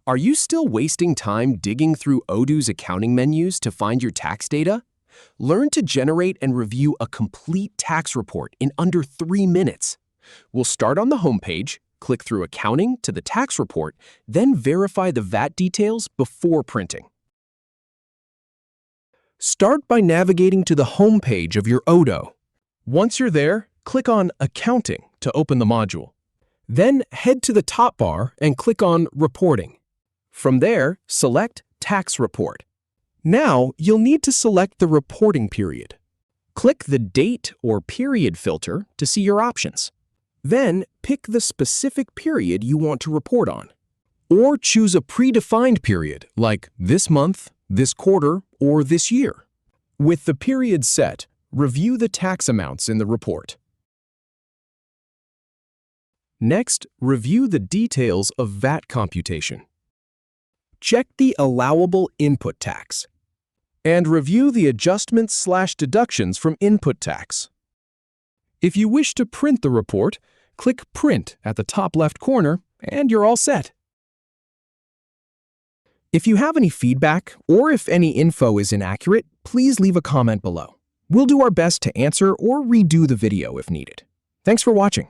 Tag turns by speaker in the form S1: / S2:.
S1: Are you still wasting time digging through Odoo's accounting menus to find your tax data? Learn to generate and review a complete tax report in under 3 minutes. We'll start on the homepage, click through Accounting to the tax report, then verify the VAT details before printing. Start by navigating to the homepage of your Odoo. Once you're there, click on Accounting to open the module. Then head to the top bar and click on Reporting. From there, select Tax Report. Now, you'll need to select the reporting period. Click the Date or Period filter to see your options. Then, pick the specific period you want to report on. Or choose a predefined period, like this month, this quarter, or this year. With the period set, review the tax amounts in the report. Next, review the details of VAT computation. Check the allowable input tax. And review the adjustments/deductions from input tax. If you wish to print the report, click Print at the top left corner, and you're all set. If you have any feedback, or if any info is inaccurate, please leave a comment below. We'll do our best to answer or redo the video if needed. Thanks for watching.